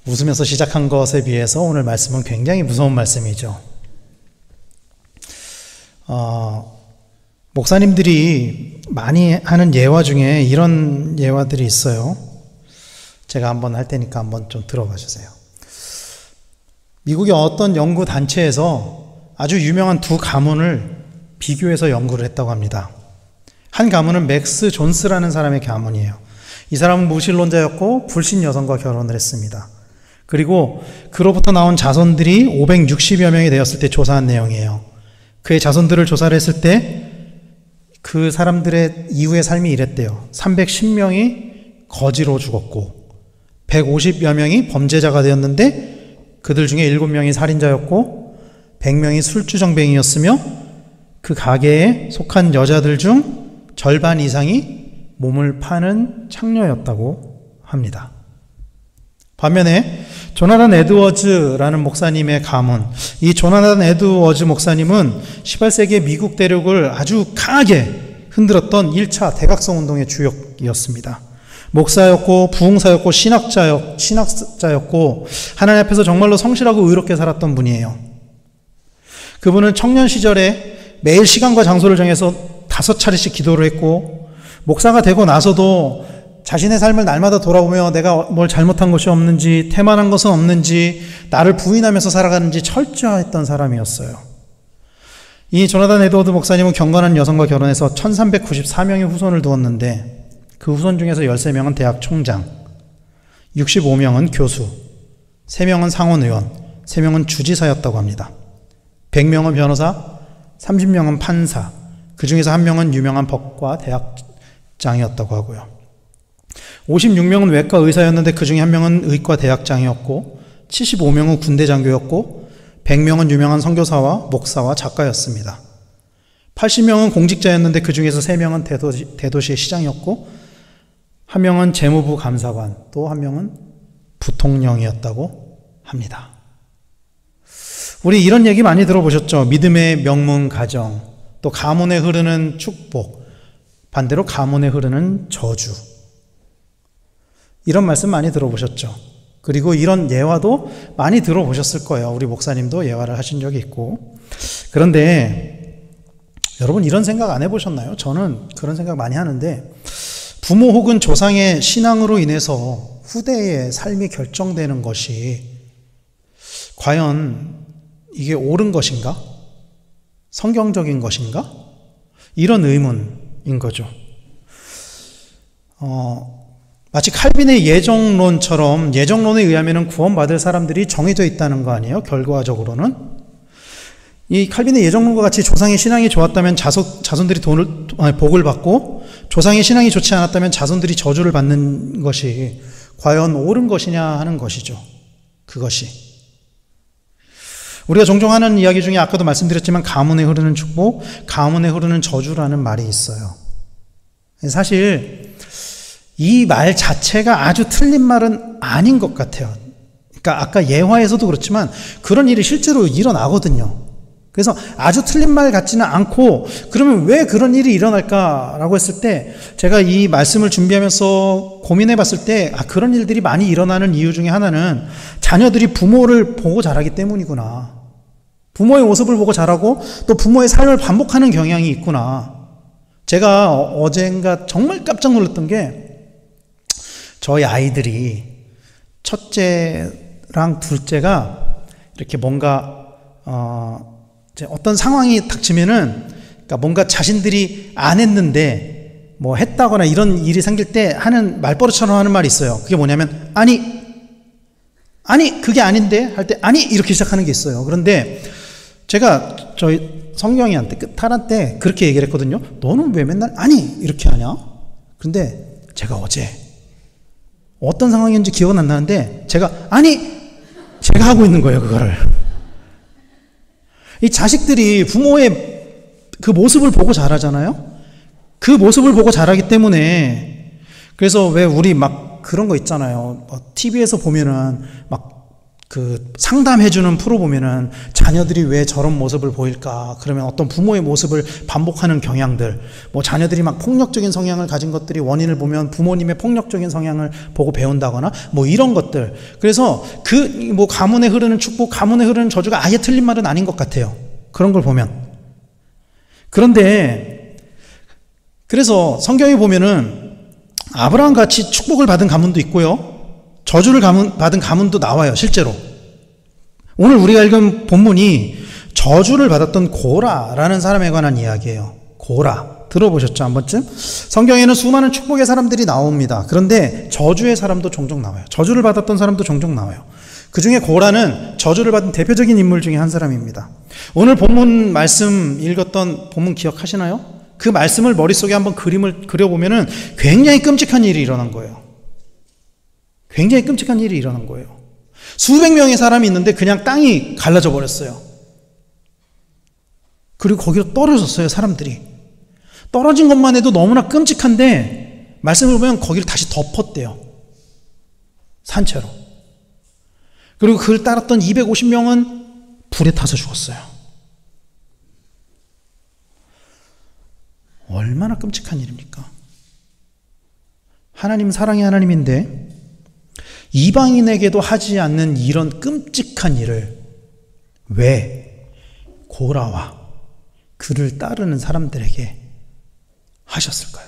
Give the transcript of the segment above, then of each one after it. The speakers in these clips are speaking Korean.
웃으면서 시작한 것에 비해서 오늘 말씀은 굉장히 무서운 말씀이죠. 목사님들이 많이 하는 예화 중에 이런 예화들이 있어요. 제가 한번 할 테니까 한번 좀 들어봐 주세요. 미국의 어떤 연구 단체에서 아주 유명한 두 가문을 비교해서 연구를 했다고 합니다. 한 가문은 맥스 존스라는 사람의 가문이에요. 이 사람은 무신론자였고 불신 여성과 결혼을 했습니다. 그리고 그로부터 나온 자손들이 560여 명이 되었을 때 조사한 내용이에요. 그의 자손들을 조사를 했을 때 그 사람들의 이후의 삶이 이랬대요. 310명이 거지로 죽었고 150여 명이 범죄자가 되었는데 그들 중에 7명이 살인자였고 100명이 술주정뱅이였으며 그 가게에 속한 여자들 중 절반 이상이 몸을 파는 창녀였다고 합니다. 반면에 조나단 에드워즈라는 목사님의 가문, 이 조나단 에드워즈 목사님은 18세기의 미국 대륙을 아주 강하게 흔들었던 1차 대각성 운동의 주역이었습니다. 목사였고 부흥사였고 신학자였고 하나님 앞에서 정말로 성실하고 의롭게 살았던 분이에요. 그분은 청년 시절에 매일 시간과 장소를 정해서 5차례씩 기도를 했고 목사가 되고 나서도 자신의 삶을 날마다 돌아보며 내가 뭘 잘못한 것이 없는지, 태만한 것은 없는지, 나를 부인하면서 살아가는지 철저했던 사람이었어요. 이 조나단 에드워드 목사님은 경건한 여성과 결혼해서 1394명의 후손을 두었는데 그 후손 중에서 13명은 대학 총장, 65명은 교수, 3명은 상원의원, 3명은 주지사였다고 합니다. 100명은 변호사, 30명은 판사, 그 중에서 1명은 유명한 법과 대학장이었다고 하고요. 56명은 외과 의사였는데 그 중에 1명은 의과 대학장이었고 75명은 군대 장교였고 100명은 유명한 선교사와 목사와 작가였습니다. 80명은 공직자였는데 그 중에서 3명은 대도시의 시장이었고 1명은 재무부 감사관, 또 1명은 부통령이었다고 합니다. 우리 이런 얘기 많이 들어보셨죠? 믿음의 명문 가정, 또 가문에 흐르는 축복, 반대로 가문에 흐르는 저주. 이런 말씀 많이 들어보셨죠? 그리고 이런 예화도 많이 들어보셨을 거예요. 우리 목사님도 예화를 하신 적이 있고. 그런데 여러분 이런 생각 안 해보셨나요? 저는 그런 생각 많이 하는데 부모 혹은 조상의 신앙으로 인해서 후대의 삶이 결정되는 것이 과연 이게 옳은 것인가? 성경적인 것인가? 이런 의문인 거죠. 마치 칼빈의 예정론처럼 예정론에 의하면 구원받을 사람들이 정해져 있다는 거 아니에요? 결과적으로는. 이 칼빈의 예정론과 같이 조상의 신앙이 좋았다면 자손들이 복을 받고 조상의 신앙이 좋지 않았다면 자손들이 저주를 받는 것이 과연 옳은 것이냐 하는 것이죠. 그것이. 우리가 종종 하는 이야기 중에 아까도 말씀드렸지만 가문에 흐르는 축복, 가문에 흐르는 저주라는 말이 있어요. 사실 이 말 자체가 아주 틀린 말은 아닌 것 같아요. 그러니까 아까 예화에서도 그렇지만 그런 일이 실제로 일어나거든요. 그래서 아주 틀린 말 같지는 않고 그러면 왜 그런 일이 일어날까라고 했을 때 제가 이 말씀을 준비하면서 고민해 봤을 때 그런 일들이 많이 일어나는 이유 중에 하나는 자녀들이 부모를 보고 자라기 때문이구나. 부모의 모습을 보고 자라고 또 부모의 삶을 반복하는 경향이 있구나. 제가 어젠가 정말 깜짝 놀랐던 게 저희 아이들이 첫째랑 둘째가 이렇게 뭔가 어떤 상황이 닥치면은 그러니까 뭔가 자신들이 안 했는데 뭐 했다거나 이런 일이 생길 때 하는 말버릇처럼 하는 말이 있어요. 그게 뭐냐면 아니 그게 아닌데 할 때 아니 이렇게 시작하는 게 있어요. 그런데 제가 저희 성경이한테 탈한테 그렇게 얘기를 했거든요. 너는 왜 맨날 아니 이렇게 하냐? 그런데 제가 어제 어떤 상황이었는지 기억은 안 나는데 제가 하고 있는 거예요. 그거를. 이 자식들이 부모의 그 모습을 보고 자라잖아요. 그 모습을 보고 자라기 때문에 그래서 왜 우리 막 그런 거 있잖아요. TV에서 보면은 막 그 상담해주는 프로 보면은 자녀들이 왜 저런 모습을 보일까? 그러면 어떤 부모의 모습을 반복하는 경향들, 뭐 자녀들이 막 폭력적인 성향을 가진 것들이 원인을 보면 부모님의 폭력적인 성향을 보고 배운다거나 뭐 이런 것들. 그래서 그 뭐 가문에 흐르는 축복, 가문에 흐르는 저주가 아예 틀린 말은 아닌 것 같아요. 그런 걸 보면. 그런데 그래서 성경에 보면은 아브라함 같이 축복을 받은 가문도 있고요. 저주를 받은 가문도 나와요, 실제로. 오늘 우리가 읽은 본문이 저주를 받았던 고라라는 사람에 관한 이야기예요. 고라. 들어보셨죠, 한 번쯤? 성경에는 수많은 축복의 사람들이 나옵니다. 그런데 저주의 사람도 종종 나와요. 저주를 받았던 사람도 종종 나와요. 그 중에 고라는 저주를 받은 대표적인 인물 중에 한 사람입니다. 오늘 본문 말씀 읽었던 본문 기억하시나요? 그 말씀을 머릿속에 한번 그림을 그려보면은 굉장히 끔찍한 일이 일어난 거예요. 굉장히 끔찍한 일이 일어난 거예요. 수백 명의 사람이 있는데 그냥 땅이 갈라져 버렸어요. 그리고 거기로 떨어졌어요, 사람들이. 떨어진 것만 해도 너무나 끔찍한데 말씀을 보면 거기를 다시 덮었대요. 산채로. 그리고 그를 따랐던 250명은 불에 타서 죽었어요. 얼마나 끔찍한 일입니까? 하나님 사랑의 하나님인데 이방인에게도 하지 않는 이런 끔찍한 일을 왜 고라와 그를 따르는 사람들에게 하셨을까요?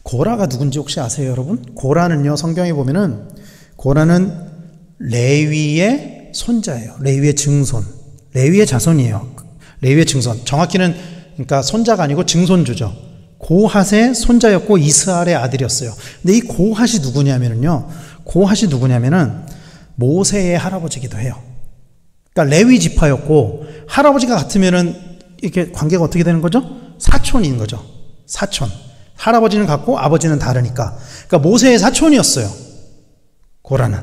고라가 누군지 혹시 아세요, 여러분? 고라는요, 성경에 보면은 고라는 레위의 손자예요. 레위의 증손. 레위의 자손이에요. 레위의 증손. 정확히는 그러니까 손자가 아니고 증손주죠. 고핫의 손자였고 이스라엘의 아들이었어요. 근데 이 고핫이 누구냐면은요, 고핫이 누구냐면은 모세의 할아버지기도 해요. 그러니까 레위 지파였고 할아버지가 같으면은 이렇게 관계가 어떻게 되는 거죠? 사촌인 거죠. 사촌. 할아버지는 같고 아버지는 다르니까. 그러니까 모세의 사촌이었어요, 고라는.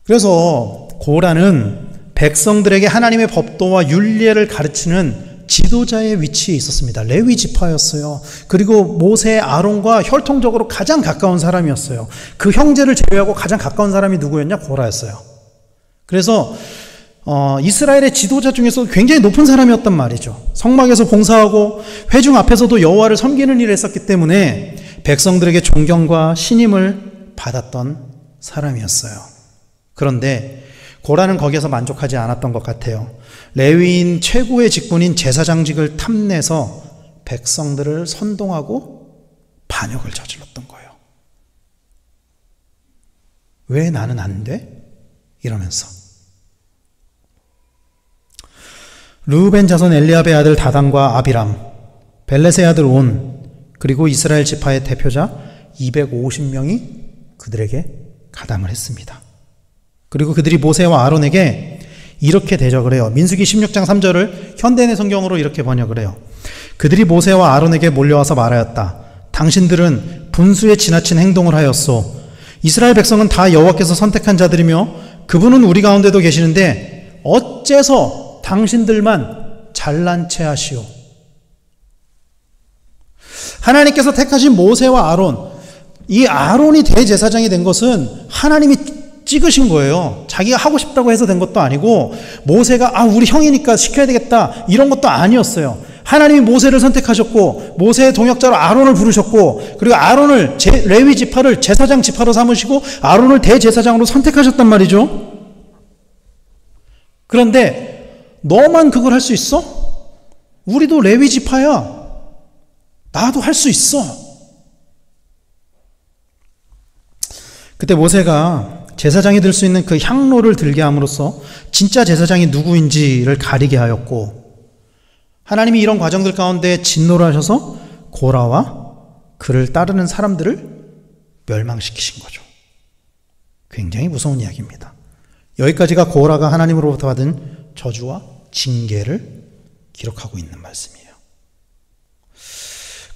그래서 고라는 백성들에게 하나님의 법도와 율례를 가르치는 지도자의 위치에 있었습니다. 레위 지파였어요. 그리고 모세, 아론과 혈통적으로 가장 가까운 사람이었어요. 그 형제를 제외하고 가장 가까운 사람이 누구였냐? 고라였어요. 그래서 이스라엘의 지도자 중에서 굉장히 높은 사람이었단 말이죠. 성막에서 봉사하고 회중 앞에서도 여호와를 섬기는 일을 했었기 때문에 백성들에게 존경과 신임을 받았던 사람이었어요. 그런데 고라는 거기에서 만족하지 않았던 것 같아요. 레위인 최고의 직분인 제사장직을 탐내서 백성들을 선동하고 반역을 저질렀던 거예요. 왜 나는 안 돼? 이러면서. 르우벤 자손 엘리압의 아들 다단과 아비람, 벨렛의 아들 온, 그리고 이스라엘 지파의 대표자 250명이 그들에게 가담을 했습니다. 그리고 그들이 모세와 아론에게 이렇게 대적을 해요. 민수기 16장 3절을 현대인의 성경으로 이렇게 번역을 해요. 그들이 모세와 아론에게 몰려와서 말하였다. 당신들은 분수에 지나친 행동을 하였소. 이스라엘 백성은 다 여호와께서 선택한 자들이며 그분은 우리 가운데도 계시는데 어째서 당신들만 잘난 체 하시오. 하나님께서 택하신 모세와 아론, 이 아론이 대제사장이 된 것은 하나님이 찍으신 거예요. 자기가 하고 싶다고 해서 된 것도 아니고 모세가 우리 형이니까 시켜야 되겠다 이런 것도 아니었어요. 하나님이 모세를 선택하셨고 모세의 동역자로 아론을 부르셨고 그리고 아론을 레위 지파를 제사장 지파로 삼으시고 아론을 대제사장으로 선택하셨단 말이죠. 그런데 너만 그걸 할 수 있어? 우리도 레위 지파야. 나도 할 수 있어. 그때 모세가 제사장이 들 수 있는 그 향로를 들게 함으로써 진짜 제사장이 누구인지를 가리게 하였고 하나님이 이런 과정들 가운데 진노를 하셔서 고라와 그를 따르는 사람들을 멸망시키신 거죠. 굉장히 무서운 이야기입니다. 여기까지가 고라가 하나님으로부터 받은 저주와 징계를 기록하고 있는 말씀이에요.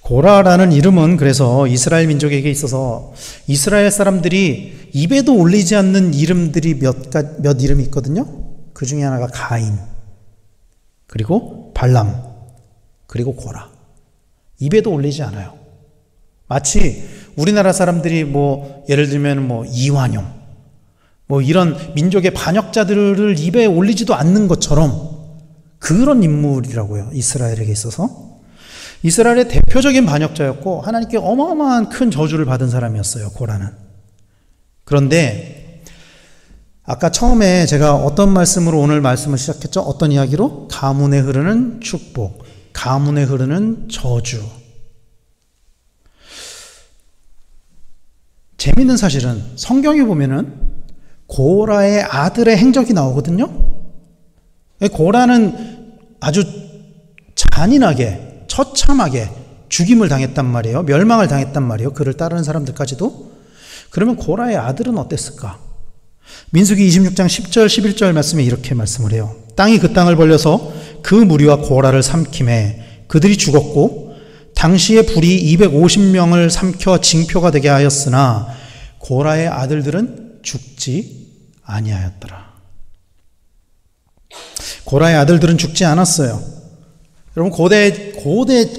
고라라는 이름은 그래서 이스라엘 민족에게 있어서 이스라엘 사람들이 입에도 올리지 않는 이름들이 몇 이름이 있거든요. 그 중에 하나가 가인, 그리고 발람, 그리고 고라. 입에도 올리지 않아요. 마치 우리나라 사람들이 예를 들면 이완용, 뭐 이런 민족의 반역자들을 입에 올리지도 않는 것처럼 그런 인물이라고요. 이스라엘에게 있어서. 이스라엘의 대표적인 반역자였고 하나님께 어마어마한 큰 저주를 받은 사람이었어요. 고라는. 그런데 아까 처음에 제가 어떤 말씀으로 오늘 말씀을 시작했죠? 어떤 이야기로? 가문에 흐르는 축복, 가문에 흐르는 저주. 재밌는 사실은 성경에 보면은 고라의 아들의 행적이 나오거든요. 고라는 아주 잔인하게 처참하게 죽임을 당했단 말이에요. 멸망을 당했단 말이에요. 그를 따르는 사람들까지도. 그러면 고라의 아들은 어땠을까? 민수기 26장 10절 11절 말씀에 이렇게 말씀을 해요. 땅이 그 땅을 벌려서 그 무리와 고라를 삼킴에 그들이 죽었고 당시에 불이 250명을 삼켜 징표가 되게 하였으나 고라의 아들들은 죽지 아니하였더라. 고라의 아들들은 죽지 않았어요. 여러분 고대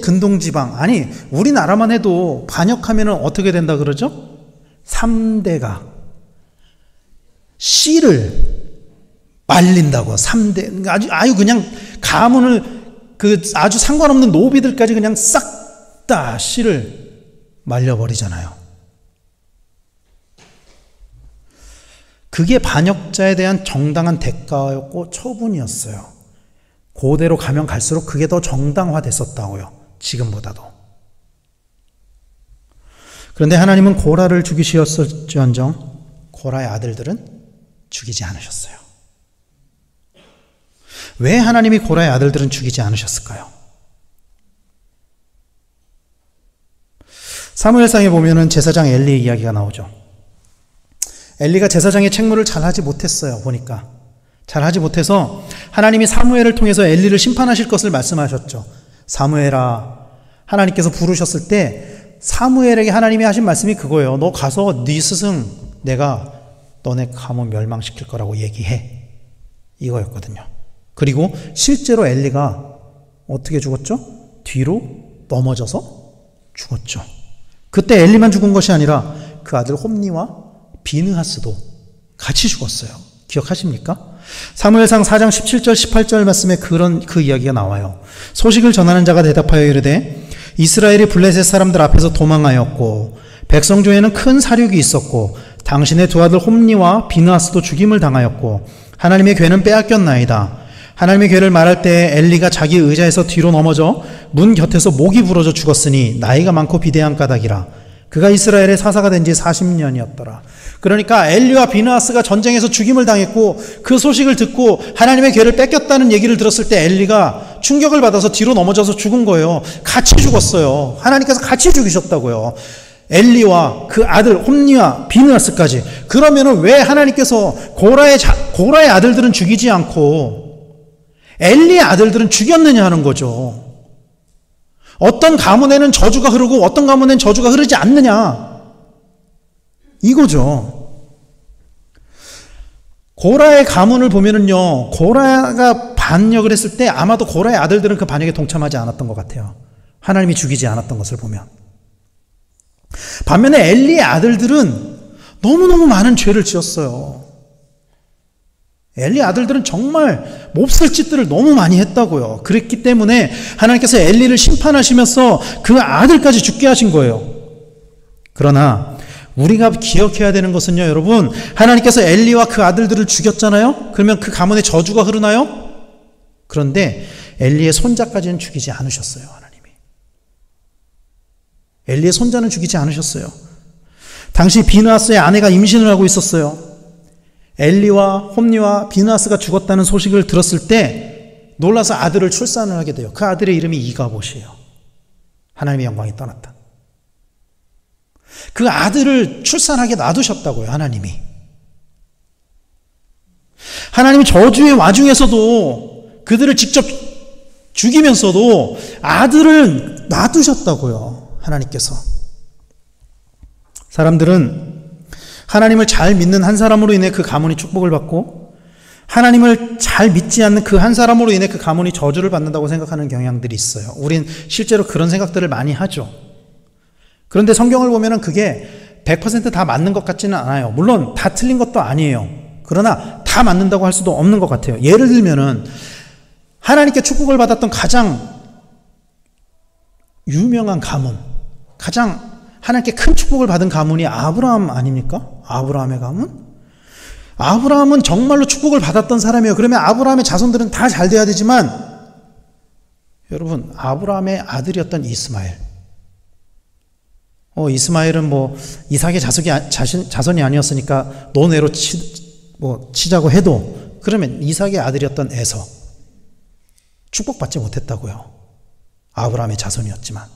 근동지방, 아니 우리나라만 해도 반역하면 어떻게 된다 그러죠? 3대가 씨를 말린다고. 3대 아주 그냥 가문을 아주 상관없는 노비들까지 그냥 싹 다 씨를 말려버리잖아요. 그게 반역자에 대한 정당한 대가였고 처분이었어요. 고대로 가면 갈수록 그게 더 정당화됐었다고요. 지금보다도. 그런데 하나님은 고라를 죽이시었을지언정 고라의 아들들은 죽이지 않으셨어요. 왜 하나님이 고라의 아들들은 죽이지 않으셨을까요? 사무엘상에 보면은 제사장 엘리의 이야기가 나오죠. 엘리가 제사장의 책무를 잘하지 못했어요. 보니까 잘하지 못해서 하나님이 사무엘을 통해서 엘리를 심판하실 것을 말씀하셨죠. 사무엘아, 하나님께서 부르셨을 때 사무엘에게 하나님이 하신 말씀이 그거예요. 너 가서 네 스승 내가 너네 가문 멸망시킬 거라고 얘기해. 이거였거든요. 그리고 실제로 엘리가 어떻게 죽었죠? 뒤로 넘어져서 죽었죠. 그때 엘리만 죽은 것이 아니라 그 아들 홈니와 비느하스도 같이 죽었어요. 기억하십니까? 사무엘상 4장 17절 18절 말씀에 그 이야기가 나와요. 소식을 전하는 자가 대답하여 이르되 이스라엘이 블레셋 사람들 앞에서 도망하였고 백성 중에는 큰 사륙이 있었고 당신의 두 아들 홈니와 비느하스도 죽임을 당하였고 하나님의 괴는 빼앗겼나이다. 하나님의 괴를 말할 때 엘리가 자기 의자에서 뒤로 넘어져 문 곁에서 목이 부러져 죽었으니 나이가 많고 비대한 까닭이라. 그가 이스라엘의 사사가 된 지 40년이었더라. 그러니까 엘리와 비느하스가 전쟁에서 죽임을 당했고 그 소식을 듣고 하나님의 괴를 뺏겼다는 얘기를 들었을 때 엘리가 충격을 받아서 뒤로 넘어져서 죽은 거예요. 같이 죽었어요. 하나님께서 같이 죽이셨다고요. 엘리와 그 아들 홈니와 비느하스까지. 그러면은 왜 하나님께서 고라의 아들들은 죽이지 않고 엘리의 아들들은 죽였느냐 하는 거죠. 어떤 가문에는 저주가 흐르고 어떤 가문에는 저주가 흐르지 않느냐 이거죠. 고라의 가문을 보면은요, 고라가 반역을 했을 때 아마도 고라의 아들들은 그 반역에 동참하지 않았던 것 같아요. 하나님이 죽이지 않았던 것을 보면. 반면에 엘리의 아들들은 너무너무 많은 죄를 지었어요. 엘리 아들들은 정말 몹쓸 짓들을 너무 많이 했다고요. 그랬기 때문에 하나님께서 엘리를 심판하시면서 그 아들까지 죽게 하신 거예요. 그러나 우리가 기억해야 되는 것은요, 여러분, 하나님께서 엘리와 그 아들들을 죽였잖아요. 그러면 그 가문에 저주가 흐르나요? 그런데 엘리의 손자까지는 죽이지 않으셨어요. 하나님이. 엘리의 손자는 죽이지 않으셨어요. 당시 비느하스의 아내가 임신을 하고 있었어요. 엘리와 홈니와 비느하스가 죽었다는 소식을 들었을 때 놀라서 아들을 출산을 하게 돼요. 그 아들의 이름이 이가봇이에요. 하나님의 영광이 떠났다. 그 아들을 출산하게 놔두셨다고요. 하나님이 저주의 와중에서도 그들을 직접 죽이면서도 아들을 놔두셨다고요. 하나님께서. 사람들은 하나님을 잘 믿는 한 사람으로 인해 그 가문이 축복을 받고 하나님을 잘 믿지 않는 그 한 사람으로 인해 그 가문이 저주를 받는다고 생각하는 경향들이 있어요. 우린 실제로 그런 생각들을 많이 하죠. 그런데 성경을 보면은 그게 100%다 맞는 것 같지는 않아요. 물론 다 틀린 것도 아니에요. 그러나 다 맞는다고 할 수도 없는 것 같아요. 예를 들면은 하나님께 축복을 받았던 가장 유명한 가문, 가장 하나님께 큰 축복을 받은 가문이 아브라함 아닙니까? 아브라함의 가문? 아브라함은 정말로 축복을 받았던 사람이에요. 그러면 아브라함의 자손들은 다 잘 돼야 되지만 여러분, 아브라함의 아들이었던 이스마엘. 이스마엘은 뭐 이삭의 자손이 아니었으니까 논외로 치자고 해도 그러면 이삭의 아들이었던 에서 축복받지 못했다고요. 아브라함의 자손이었지만.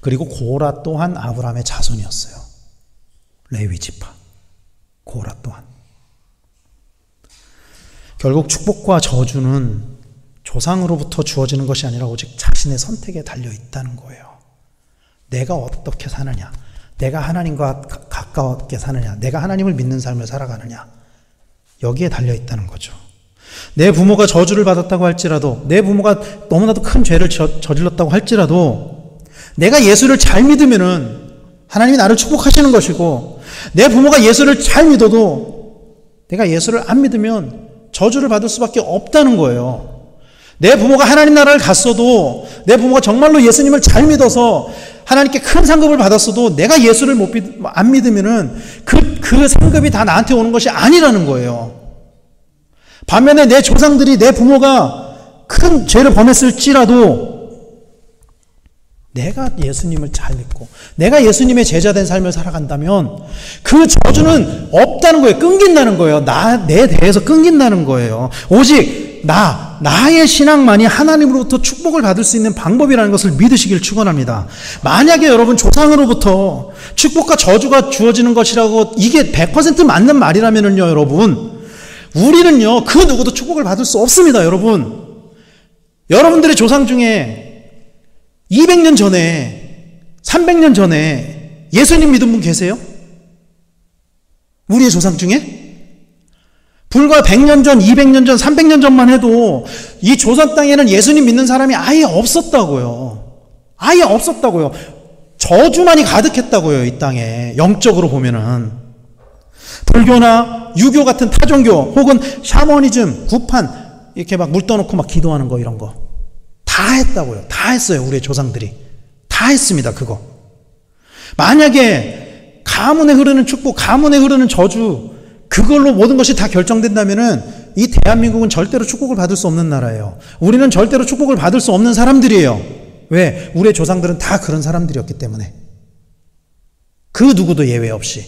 그리고 고라 또한 아브라함의 자손이었어요. 레위 지파. 고라 또한. 결국 축복과 저주는 조상으로부터 주어지는 것이 아니라 오직 자신의 선택에 달려 있다는 거예요. 내가 어떻게 사느냐, 내가 하나님과 가까웠게 사느냐, 내가 하나님을 믿는 삶을 살아가느냐, 여기에 달려 있다는 거죠. 내 부모가 저주를 받았다고 할지라도, 내 부모가 너무나도 큰 죄를 저질렀다고 할지라도 내가 예수를 잘 믿으면은 하나님이 나를 축복하시는 것이고, 내 부모가 예수를 잘 믿어도 내가 예수를 안 믿으면 저주를 받을 수밖에 없다는 거예요. 내 부모가 하나님 나라를 갔어도, 내 부모가 정말로 예수님을 잘 믿어서 하나님께 큰 상급을 받았어도 내가 예수를 안 믿으면은 그 상급이 다 나한테 오는 것이 아니라는 거예요. 반면에 내 조상들이, 내 부모가 큰 죄를 범했을지라도 내가 예수님을 잘 믿고 내가 예수님의 제자된 삶을 살아간다면 그 저주는 없다는 거예요. 끊긴다는 거예요. 내 대해서 끊긴다는 거예요. 오직 나의 신앙만이 하나님으로부터 축복을 받을 수 있는 방법이라는 것을 믿으시길 축원합니다. 만약에 여러분 조상으로부터 축복과 저주가 주어지는 것이라고 이게 100% 맞는 말이라면요, 여러분, 우리는요 그 누구도 축복을 받을 수 없습니다. 여러분들의 조상 중에 200년 전에, 300년 전에 예수님 믿은 분 계세요? 우리의 조상 중에? 불과 100년 전, 200년 전, 300년 전만 해도 이 조선 땅에는 예수님 믿는 사람이 아예 없었다고요. 아예 없었다고요. 저주만이 가득했다고요, 이 땅에. 영적으로 보면은. 불교나 유교 같은 타종교 혹은 샤머니즘, 구판 이렇게 막 물 떠놓고 막 기도하는 거, 이런 거 다 했다고요. 다 했어요. 우리의 조상들이 다 했습니다. 그거. 만약에 가문에 흐르는 축복, 가문에 흐르는 저주, 그걸로 모든 것이 다 결정된다면은 이 대한민국은 절대로 축복을 받을 수 없는 나라예요. 우리는 절대로 축복을 받을 수 없는 사람들이에요. 왜? 우리의 조상들은 다 그런 사람들이었기 때문에. 그 누구도 예외 없이.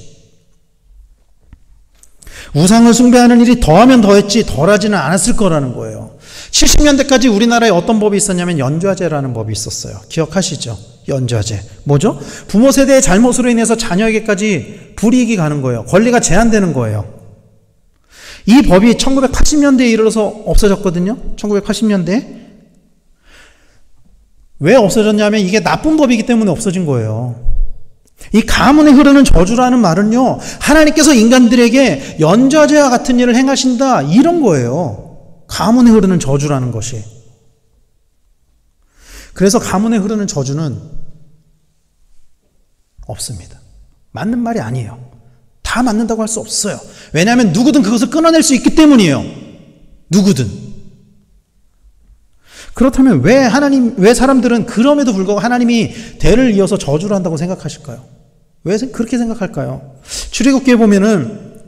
우상을 숭배하는 일이 더하면 더했지 덜하지는 않았을 거라는 거예요. 70년대까지 우리나라에 어떤 법이 있었냐면 연좌제라는 법이 있었어요. 기억하시죠? 연좌제. 뭐죠? 부모 세대의 잘못으로 인해서 자녀에게까지 불이익이 가는 거예요. 권리가 제한되는 거예요. 이 법이 1980년대에 이르러서 없어졌거든요. 1980년대에. 왜 없어졌냐면 이게 나쁜 법이기 때문에 없어진 거예요. 이 가문에 흐르는 저주라는 말은요, 하나님께서 인간들에게 연좌제와 같은 일을 행하신다, 이런 거예요. 가문에 흐르는 저주라는 것이. 그래서 가문에 흐르는 저주는 없습니다. 맞는 말이 아니에요. 다 맞는다고 할 수 없어요. 왜냐하면 누구든 그것을 끊어낼 수 있기 때문이에요. 누구든. 그렇다면 왜 사람들은 그럼에도 불구하고 하나님이 대를 이어서 저주를 한다고 생각하실까요? 왜 그렇게 생각할까요? 출애굽기에 보면은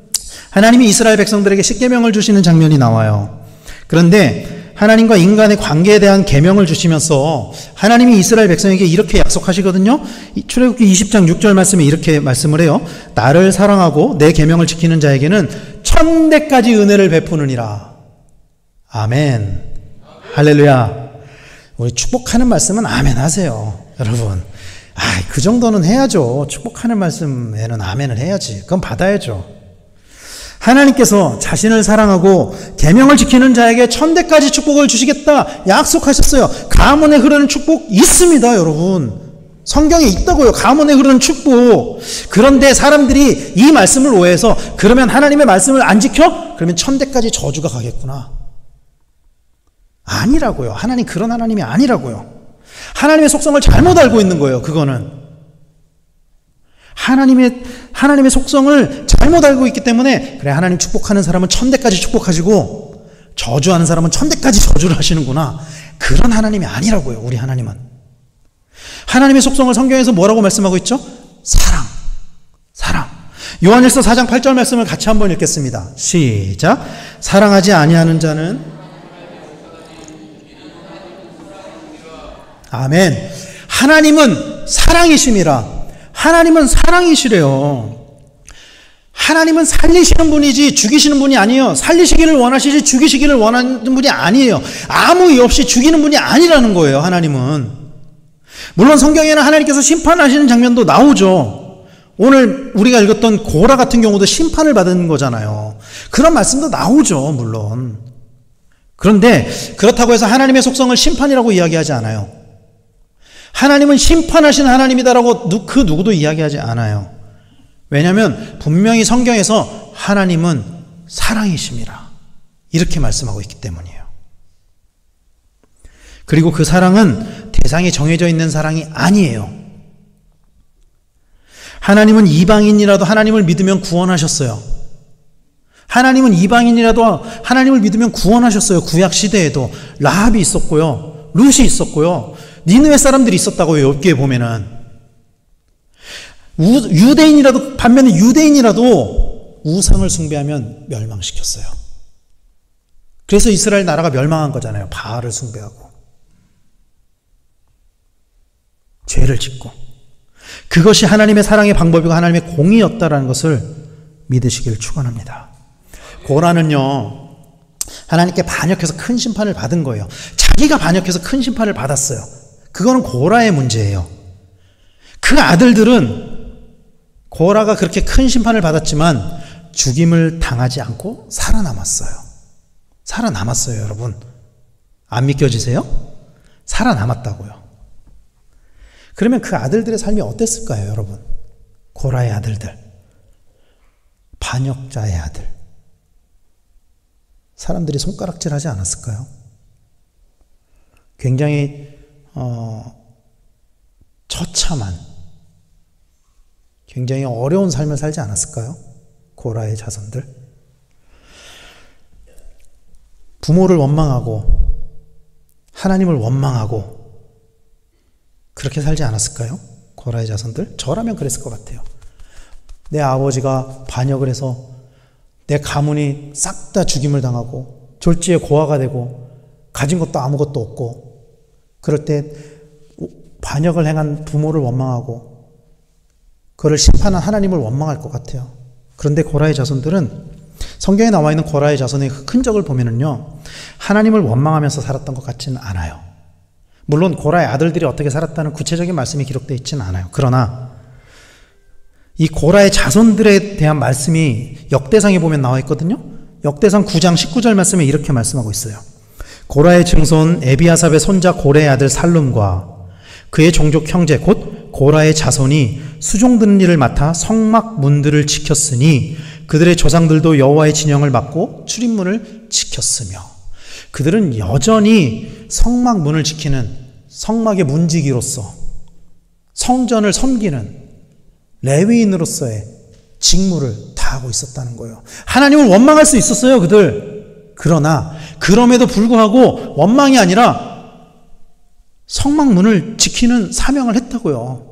하나님이 이스라엘 백성들에게 십계명을 주시는 장면이 나와요. 그런데 하나님과 인간의 관계에 대한 계명을 주시면서 하나님이 이스라엘 백성에게 이렇게 약속하시거든요. 출애굽기 20장 6절 말씀에 이렇게 말씀을 해요. 나를 사랑하고 내 계명을 지키는 자에게는 천대까지 은혜를 베푸느니라. 아멘. 할렐루야. 우리 축복하는 말씀은 아멘 하세요, 여러분. 그 정도는 해야죠. 축복하는 말씀에는 아멘을 해야지. 그건 받아야죠. 하나님께서 자신을 사랑하고 계명을 지키는 자에게 천대까지 축복을 주시겠다 약속하셨어요. 가문에 흐르는 축복 있습니다, 여러분. 성경에 있다고요. 가문에 흐르는 축복. 그런데 사람들이 이 말씀을 오해해서 그러면 하나님의 말씀을 안 지켜? 그러면 천대까지 저주가 가겠구나. 아니라고요. 하나님 그런 하나님이 아니라고요. 하나님의 속성을 잘못 알고 있는 거예요. 그거는 하나님의 속성을 잘못 알고 있기 때문에, 그래, 하나님 축복하는 사람은 1000대까지 축복하시고 저주하는 사람은 1000대까지 저주를 하시는구나. 그런 하나님이 아니라고요. 우리 하나님은 하나님의 속성을 성경에서 뭐라고 말씀하고 있죠? 사랑. 요한일서 4장 8절 말씀을 같이 한번 읽겠습니다. 시작. 사랑하지 아니하는 자는, 아멘. 하나님은 사랑이심이라. 하나님은 사랑이시래요. 하나님은 살리시는 분이지 죽이시는 분이 아니에요. 살리시기를 원하시지 죽이시기를 원하는 분이 아니에요. 아무 이유 없이 죽이는 분이 아니라는 거예요. 하나님은. 물론 성경에는 하나님께서 심판하시는 장면도 나오죠. 오늘 우리가 읽었던 고라 같은 경우도 심판을 받은 거잖아요. 그런 말씀도 나오죠, 물론. 그런데 그렇다고 해서 하나님의 속성을 심판이라고 이야기하지 않아요. 하나님은 심판하시는 하나님이다라고 그 누구도 이야기하지 않아요. 왜냐하면 분명히 성경에서 하나님은 사랑이심이라 이렇게 말씀하고 있기 때문이에요. 그리고 그 사랑은 대상이 정해져 있는 사랑이 아니에요. 하나님은 이방인이라도 하나님을 믿으면 구원하셨어요. 하나님은 이방인이라도 하나님을 믿으면 구원하셨어요. 구약 시대에도 라합이 있었고요, 룻이 있었고요, 니느웨 사람들이 있었다고요. 욥기에 보면은. 유대인이라도, 반면에 유대인이라도 우상을 숭배하면 멸망시켰어요. 그래서 이스라엘 나라가 멸망한 거잖아요. 바알을 숭배하고 죄를 짓고. 그것이 하나님의 사랑의 방법이고 하나님의 공의였다라는 것을 믿으시길 축원합니다. 고라는요, 하나님께 반역해서 큰 심판을 받은 거예요. 자기가 반역해서 큰 심판을 받았어요. 그거는 고라의 문제예요. 그 아들들은 고라가 그렇게 큰 심판을 받았지만 죽임을 당하지 않고 살아남았어요. 여러분, 안 믿겨지세요? 살아남았다고요. 그러면 그 아들들의 삶이 어땠을까요, 여러분? 고라의 아들들, 반역자의 아들, 사람들이 손가락질하지 않았을까요? 굉장히 처참한, 굉장히 어려운 삶을 살지 않았을까요? 고라의 자손들. 부모를 원망하고 하나님을 원망하고 그렇게 살지 않았을까요? 고라의 자손들. 저라면 그랬을 것 같아요. 내 아버지가 반역을 해서 내 가문이 싹 다 죽임을 당하고 졸지에 고아가 되고 가진 것도 아무것도 없고, 그럴 때 반역을 행한 부모를 원망하고 그를 심판한 하나님을 원망할 것 같아요. 그런데 고라의 자손들은, 성경에 나와 있는 고라의 자손의 흔적을 보면은요, 하나님을 원망하면서 살았던 것 같지는 않아요. 물론 고라의 아들들이 어떻게 살았다는 구체적인 말씀이 기록되어 있지는 않아요. 그러나 이 고라의 자손들에 대한 말씀이 역대상에 보면 나와 있거든요. 역대상 9장 19절 말씀에 이렇게 말씀하고 있어요. 고라의 증손 에비아삽의 손자 고레의 아들 살룸과 그의 종족 형제 곧 고라의 자손이 수종 드는 일을 맡아 성막 문들을 지켰으니 그들의 조상들도 여호와의 진영을 맡고 출입문을 지켰으며, 그들은 여전히 성막 문을 지키는, 성막의 문지기로서 성전을 섬기는 레위인으로서의 직무를 다하고 있었다는 거예요. 하나님을 원망할 수 있었어요, 그들. 그러나 그럼에도 불구하고 원망이 아니라 성막 문을 지키는 사명을 했다고요.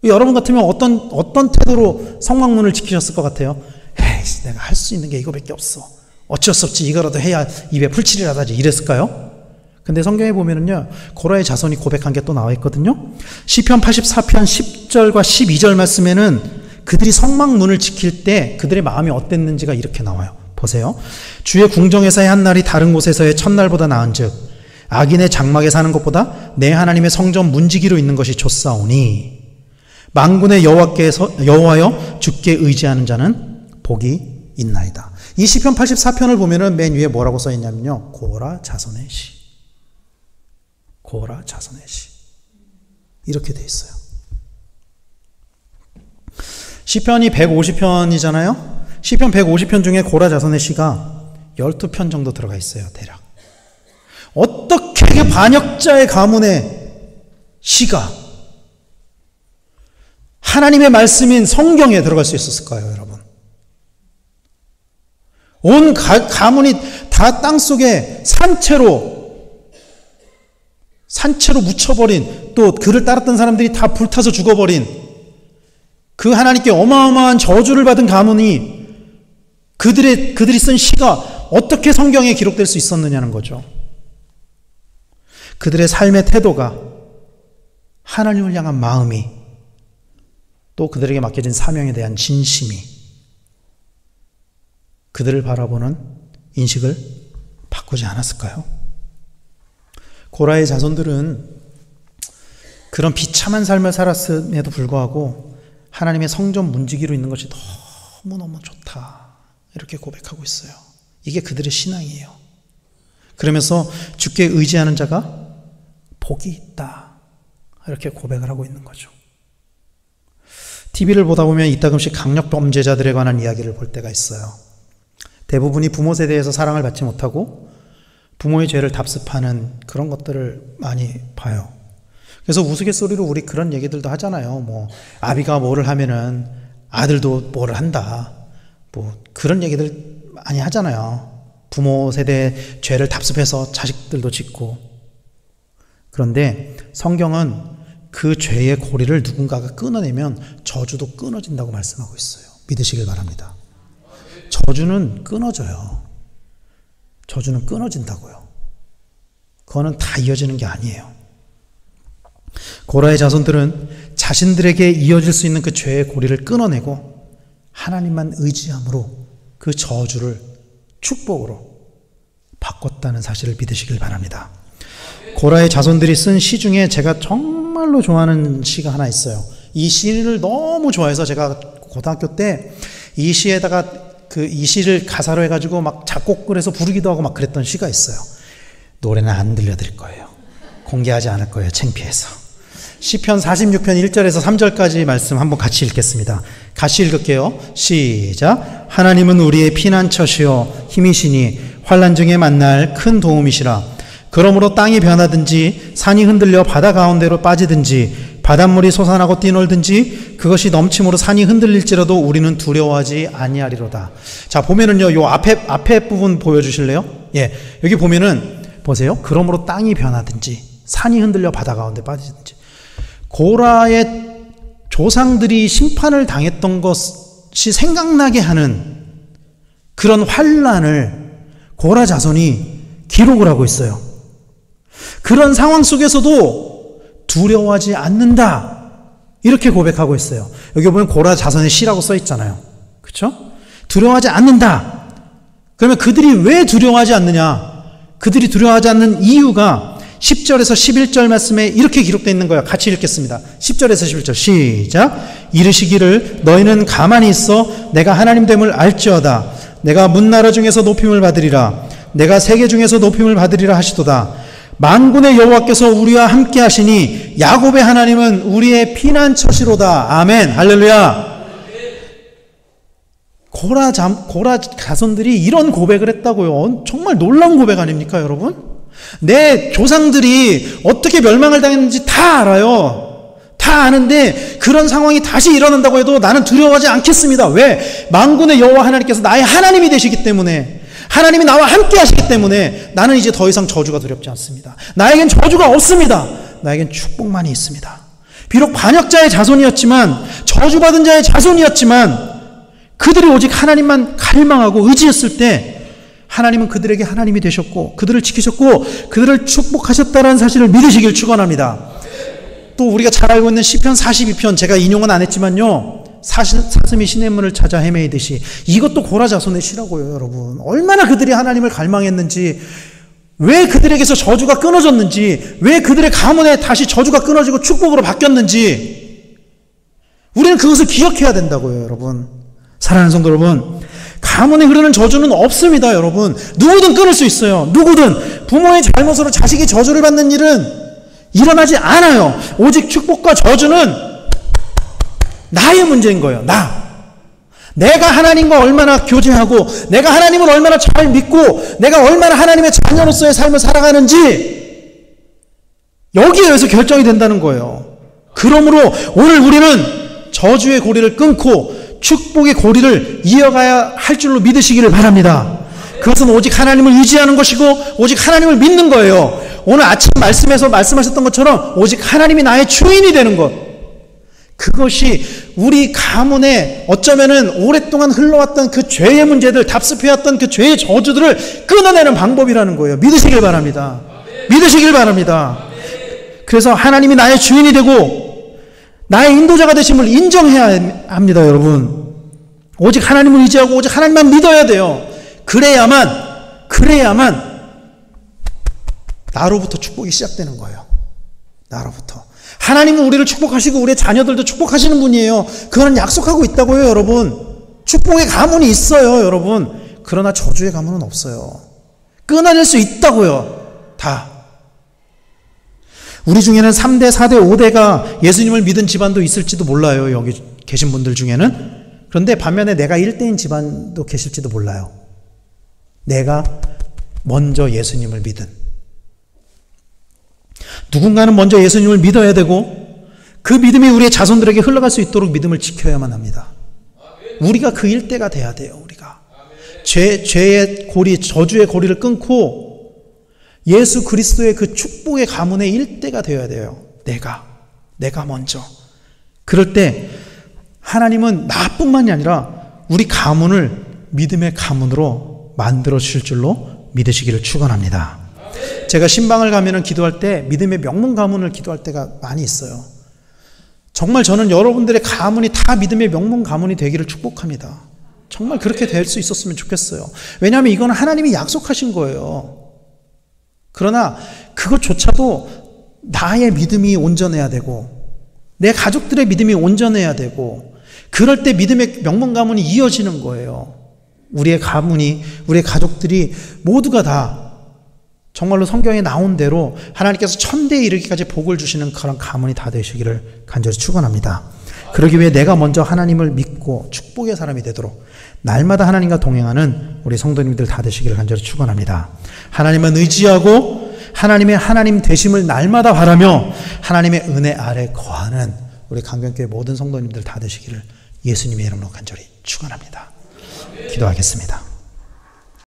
여러분 같으면 어떤 태도로 성막 문을 지키셨을 것 같아요? 에이, 내가 할 수 있는 게 이거밖에 없어, 어쩔 수 없지, 이거라도 해야 입에 풀칠이라도 하지, 이랬을까요? 근데 성경에 보면은요, 고라의 자손이 고백한 게 또 나와 있거든요. 시편 84편 10절과 12절 말씀에는 그들이 성막 문을 지킬 때 그들의 마음이 어땠는지가 이렇게 나와요. 보세요. 주의 궁정에서의 한 날이 다른 곳에서의 첫날보다 나은즉 악인의 장막에 사는 것보다 내 하나님의 성전 문지기로 있는 것이 좋사오니 만군의 여호와여 주께 의지하는 자는 복이 있나이다. 이 시편 84편을 보면은 맨 위에 뭐라고 써 있냐면요, 고라 자손의 시. 고라 자손의 시. 이렇게 돼 있어요. 시편이 150편이잖아요. 시편 150편 중에 고라 자손의 시가 12편 정도 들어가 있어요, 대략. 어떻게 반역자의 가문에 시가 하나님의 말씀인 성경에 들어갈 수 있었을까요, 여러분? 온 가문이 다 땅속에 산채로 묻혀버린, 또 그를 따랐던 사람들이 다 불타서 죽어버린 그 하나님께 어마어마한 저주를 받은 가문이 그들이 쓴 시가 어떻게 성경에 기록될 수 있었느냐는 거죠. 그들의 삶의 태도가, 하나님을 향한 마음이, 또 그들에게 맡겨진 사명에 대한 진심이 그들을 바라보는 인식을 바꾸지 않았을까요? 고라의 자손들은 그런 비참한 삶을 살았음에도 불구하고 하나님의 성전 문지기로 있는 것이 너무너무 좋다, 이렇게 고백하고 있어요. 이게 그들의 신앙이에요. 그러면서 주께 의지하는 자가 복이 있다, 이렇게 고백을 하고 있는 거죠. TV를 보다 보면 이따금씩 강력범죄자들에 관한 이야기를 볼 때가 있어요. 대부분이 부모 세대에서 사랑을 받지 못하고 부모의 죄를 답습하는 그런 것들을 많이 봐요. 그래서 우스갯소리로 우리 그런 얘기들도 하잖아요. 뭐 아비가 뭐를 하면은 아들도 뭐를 한다, 뭐 그런 얘기들 많이 하잖아요. 부모 세대의 죄를 답습해서 자식들도 짓고. 그런데 성경은 그 죄의 고리를 누군가가 끊어내면 저주도 끊어진다고 말씀하고 있어요. 믿으시길 바랍니다. 저주는 끊어져요. 저주는 끊어진다고요. 그거는 다 이어지는 게 아니에요. 고라의 자손들은 자신들에게 이어질 수 있는 그 죄의 고리를 끊어내고 하나님만 의지함으로 그 저주를 축복으로 바꿨다는 사실을 믿으시길 바랍니다. 고라의 자손들이 쓴 시 중에 제가 정말로 좋아하는 시가 하나 있어요. 이 시를 너무 좋아해서 제가 고등학교 때 이 시에다가 이 시를 가사로 해가지고 막 작곡을 해서 부르기도 하고 막 그랬던 시가 있어요. 노래는 안 들려드릴 거예요. 공개하지 않을 거예요. 창피해서. 시편 46편 1절에서 3절까지 말씀 한번 같이 읽겠습니다. 같이 읽을게요. 시작. 하나님은 우리의 피난처시요 힘이시니 환난 중에 만날 큰 도움이시라. 그러므로 땅이 변하든지 산이 흔들려 바다 가운데로 빠지든지 바닷물이 솟아나고 뛰놀든지 그것이 넘침으로 산이 흔들릴지라도 우리는 두려워하지 아니하리로다. 자, 보면은요, 요 앞에 부분 보여주실래요? 예, 여기 보면은 보세요. 그러므로 땅이 변하든지 산이 흔들려 바다 가운데 빠지든지. 고라의 조상들이 심판을 당했던 것이 생각나게 하는 그런 환난을 고라 자손이 기록을 하고 있어요. 그런 상황 속에서도 두려워하지 않는다, 이렇게 고백하고 있어요. 여기 보면 고라 자손의 시라고 써 있잖아요. 그렇죠? 두려워하지 않는다. 그러면 그들이 왜 두려워하지 않느냐? 그들이 두려워하지 않는 이유가 10절에서 11절 말씀에 이렇게 기록되어 있는 거예요. 같이 읽겠습니다. 10절에서 11절 시작. 이르시기를 너희는 가만히 있어 내가 하나님 됨을 알지어다. 내가 문나라 중에서 높임을 받으리라. 내가 세계 중에서 높임을 받으리라 하시도다. 만군의 여호와께서 우리와 함께 하시니 야곱의 하나님은 우리의 피난처시로다. 아멘. 할렐루야. 고라 자손들이 이런 고백을 했다고요. 정말 놀라운 고백 아닙니까, 여러분? 내 조상들이 어떻게 멸망을 당했는지 다 알아요. 다 아는데 그런 상황이 다시 일어난다고 해도 나는 두려워하지 않겠습니다. 왜? 만군의 여호와 하나님께서 나의 하나님이 되시기 때문에, 하나님이 나와 함께 하시기 때문에 나는 이제 더 이상 저주가 두렵지 않습니다. 나에겐 저주가 없습니다. 나에겐 축복만이 있습니다. 비록 반역자의 자손이었지만, 저주받은 자의 자손이었지만 그들이 오직 하나님만 갈망하고 의지했을 때 하나님은 그들에게 하나님이 되셨고 그들을 지키셨고 그들을 축복하셨다는 사실을 믿으시길 축원합니다. 또 우리가 잘 알고 있는 시편 42편, 제가 인용은 안 했지만요, 사슴이 시냇물을 찾아 헤매이듯이, 이것도 고라 자손의 시라고요. 여러분, 얼마나 그들이 하나님을 갈망했는지, 왜 그들에게서 저주가 끊어졌는지, 왜 그들의 가문에 다시 저주가 끊어지고 축복으로 바뀌었는지 우리는 그것을 기억해야 된다고요. 여러분, 사랑하는 성도 여러분, 가문에 흐르는 저주는 없습니다. 여러분, 누구든 끊을 수 있어요. 누구든. 부모의 잘못으로 자식이 저주를 받는 일은 일어나지 않아요. 오직 축복과 저주는 나의 문제인 거예요. 내가 하나님과 얼마나 교제하고, 내가 하나님을 얼마나 잘 믿고, 내가 얼마나 하나님의 자녀로서의 삶을 살아가는지, 여기에서 결정이 된다는 거예요. 그러므로 오늘 우리는 저주의 고리를 끊고 축복의 고리를 이어가야 할 줄로 믿으시기를 바랍니다. 그것은 오직 하나님을 의지하는 것이고 오직 하나님을 믿는 거예요. 오늘 아침 말씀에서 말씀하셨던 것처럼 오직 하나님이 나의 주인이 되는 것, 그것이 우리 가문에 어쩌면은 오랫동안 흘러왔던 그 죄의 문제들, 답습해왔던 그 죄의 저주들을 끊어내는 방법이라는 거예요. 믿으시길 바랍니다. 믿으시길 바랍니다. 그래서 하나님이 나의 주인이 되고 나의 인도자가 되심을 인정해야 합니다. 여러분, 오직 하나님을 의지하고 오직 하나님만 믿어야 돼요. 그래야만 나로부터 축복이 시작되는 거예요. 나로부터. 하나님은 우리를 축복하시고 우리의 자녀들도 축복하시는 분이에요. 그거는 약속하고 있다고요, 여러분. 축복의 가문이 있어요, 여러분. 그러나 저주의 가문은 없어요. 끊어낼 수 있다고요, 다. 우리 중에는 3대, 4대, 5대가 예수님을 믿은 집안도 있을지도 몰라요, 여기 계신 분들 중에는. 그런데 반면에 내가 1대인 집안도 계실지도 몰라요. 내가 먼저 예수님을 믿은. 누군가는 먼저 예수님을 믿어야 되고 그 믿음이 우리의 자손들에게 흘러갈 수 있도록 믿음을 지켜야만 합니다. 우리가 그 일대가 돼야 돼요. 우리가 죄의 고리, 저주의 고리를 끊고 예수 그리스도의 그 축복의 가문의 일대가 되어야 돼요. 내가 먼저. 그럴 때 하나님은 나뿐만이 아니라 우리 가문을 믿음의 가문으로 만들어 주실 줄로 믿으시기를 축원합니다. 제가 신방을 가면은 기도할 때 믿음의 명문 가문을 기도할 때가 많이 있어요. 정말 저는 여러분들의 가문이 다 믿음의 명문 가문이 되기를 축복합니다. 정말 그렇게 될 수 있었으면 좋겠어요. 왜냐하면 이건 하나님이 약속하신 거예요. 그러나 그것조차도 나의 믿음이 온전해야 되고 내 가족들의 믿음이 온전해야 되고 그럴 때 믿음의 명문 가문이 이어지는 거예요. 우리의 가문이, 우리의 가족들이 모두가 다 정말로 성경에 나온 대로 하나님께서 천대에 이르기까지 복을 주시는 그런 가문이 다 되시기를 간절히 축원합니다. 그러기 위해 내가 먼저 하나님을 믿고 축복의 사람이 되도록 날마다 하나님과 동행하는 우리 성도님들 다 되시기를 간절히 축원합니다. 하나님은 의지하고 하나님의 하나님 되심을 날마다 바라며 하나님의 은혜 아래 거하는 우리 강변교회 모든 성도님들 다 되시기를 예수님의 이름으로 간절히 축원합니다. 기도하겠습니다.